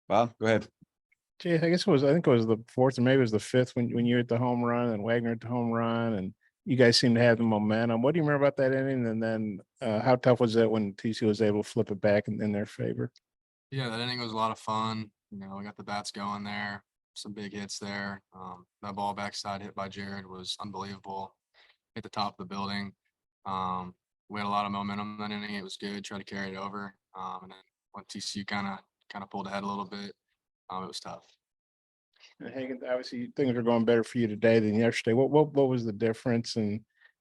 Well, go ahead. Jay, I think it was the fourth or maybe it was the fifth when you hit the home run and Wagner hit the home run and you guys seem to have the momentum. What do you remember about that inning? And then how tough was it when TCU was able to flip it back in their favor? Yeah, that inning was a lot of fun. We got the bats going there, some big hits there. That ball backside hit by Jared was unbelievable. Hit the top of the building. We had a lot of momentum that inning. It was good. Tried to carry it over. And then when TCU kind of pulled ahead a little bit, it was tough. And Hagen, obviously things are going better for you today than yesterday. What was the difference? And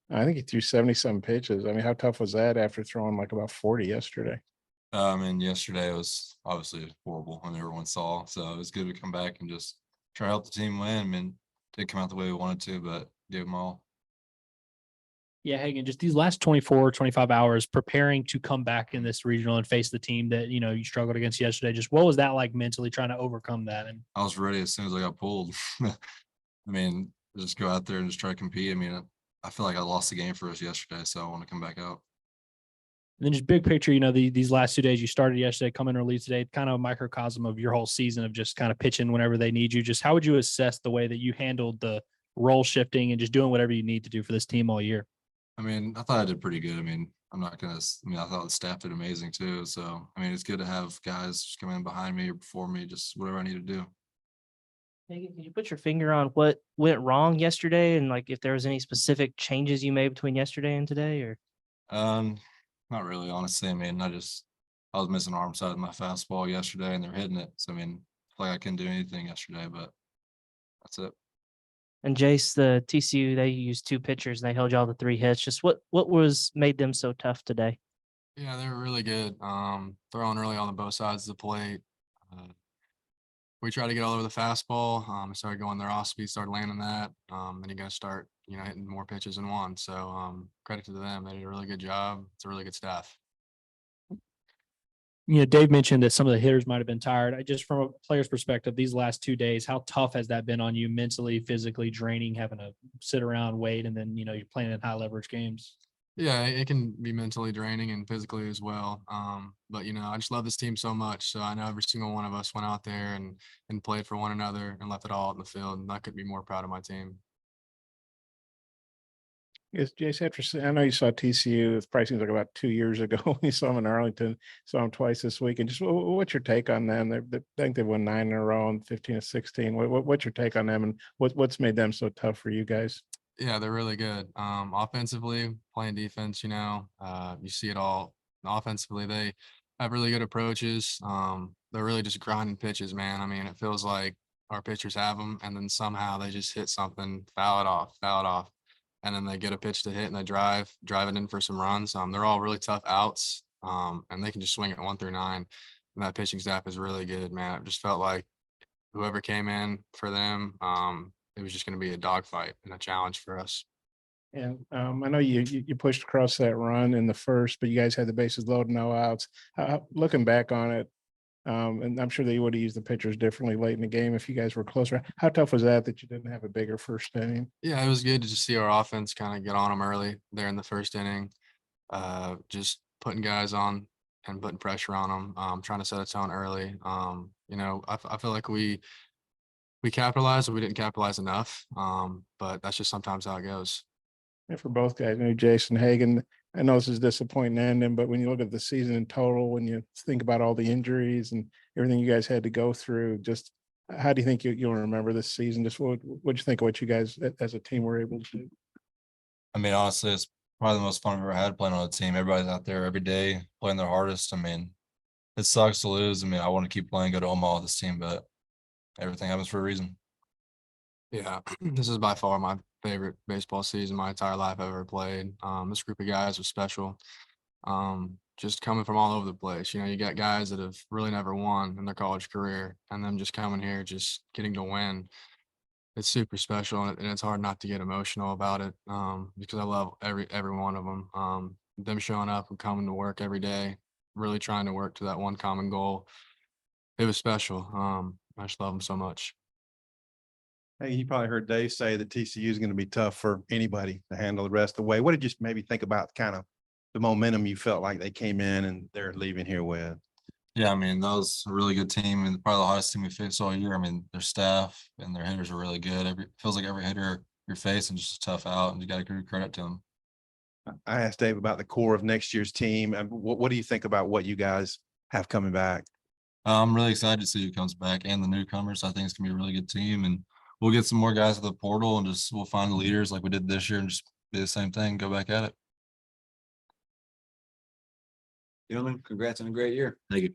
I think he threw 70-some pitches. I mean, how tough was that after throwing like about 40 yesterday? And yesterday was obviously horrible when everyone saw. So it was good to come back and just try to help the team win. I mean, didn't come out the way we wanted to, but gave them all. Yeah, Hagen, just these last 24, 25 hours preparing to come back in this regional and face the team that, you struggled against yesterday. Just what was that like mentally trying to overcome that? And I was ready as soon as I got pulled. I mean, just go out there and just try to compete. I mean, I feel like I lost the game for us yesterday, so I want to come back out. then just big picture, these last 2 days you started yesterday, come in early today, kind of a microcosm of your whole season of just kind of pitching whenever they need you. Just how would you assess the way that you handled the role shifting and just doing whatever you need to do for this team all year? I mean, I thought I did pretty good. I mean, I thought the staff did amazing too. So, I mean, it's good to have guys just come in behind me or before me, just whatever I need to do. Hey, can you put your finger on what went wrong yesterday and like if there was any specific changes you made between yesterday and today or? Not really, honestly. I mean, I was missing arm side of my fastball yesterday and they're hitting it. So, I mean, I feel like I couldn't do anything yesterday, but that's it. And Jace, the TCU, they used 2 pitchers and they held y'all to 3 hits. Just what was made them so tough today? Yeah, they were really good. Throwing early on both sides of the plate. We tried to get all over the fastball. Started going their off speed, started landing that. Then you got to start, hitting more pitches in one. So credit to them. They did a really good job. It's a really good staff. Dave mentioned that some of the hitters might have been tired. Just from a player's perspective, these last 2 days, how tough has that been on you mentally, physically draining, having to sit around, wait, and then, you're playing in high leverage games? Yeah, it can be mentally draining and physically as well. But I just love this team so much. So I know every single one of us went out there and played for one another and left it all out in the field. And I couldn't be more proud of my team. Yes, Jace, I know you saw TCU. It probably seems like about 2 years ago when you saw them in Arlington. Saw them twice this week. And just what's your take on them? I think they've won 9 in a row and 15 of 16. What's your take on them and what's made them so tough for you guys? Yeah, they're really good. Offensively, playing defense, you see it all. Offensively, they have really good approaches. They're really just grinding pitches, man. I mean, it feels like our pitchers have them, and then somehow they just hit something, foul it off, and then they get a pitch to hit and they drive it in for some runs. They're all really tough outs, and they can just swing it 1 through 9. And that pitching staff is really good, man. It just felt like whoever came in for them, it was just going to be a dogfight and a challenge for us. And I know you pushed across that run in the first, but you guys had the bases loaded, no outs. Looking back on it, and I'm sure that you would have used the pitchers differently late in the game if you guys were closer. How tough was that you didn't have a bigger first inning? Yeah, it was good to just see our offense kind of get on them early there in the first inning. Just putting guys on and putting pressure on them, trying to set a tone early. I feel like we capitalized, but we didn't capitalize enough. But that's just sometimes how it goes. And for both guys, Jason Hagen, I know this is disappointing ending, but when you look at the season in total, when you think about all the injuries and everything you guys had to go through, just how do you think you'll remember this season? Just what'd you think of what you guys as a team were able to do? I mean, honestly, it's probably the most fun I've ever had playing on a team. Everybody's out there every day playing their hardest. I mean, it sucks to lose. I mean, I want to keep playing, go to Omaha with this team, but everything happens for a reason. Yeah, this is by far my favorite baseball season my entire life I've ever played. This group of guys was special. Just coming from all over the place. You got guys that have really never won in their college career, and them just coming here, just getting to win. It's super special, and it's hard not to get emotional about it because I love every one of them. Them showing up and coming to work every day, really trying to work to that one common goal. It was special. I just love them so much. Hey, you probably heard Dave say that TCU is going to be tough for anybody to handle the rest of the way. What did you maybe think about kind of the momentum you felt like they came in and they're leaving here with? Yeah, I mean, that was a really good team and probably the hottest team we faced all year. I mean, their staff and their hitters are really good. Feels like every hitter you're facing just a tough out, and you got to give credit to them. I asked Dave about the core of next year's team. And what do you think about what you guys have coming back? I'm really excited to see who comes back and the newcomers. I think it's gonna be a really good team, and we'll get some more guys to the portal and we'll find the leaders like we did this year and just do the same thing, go back at it. Gentlemen, congrats on a great year. Thank you.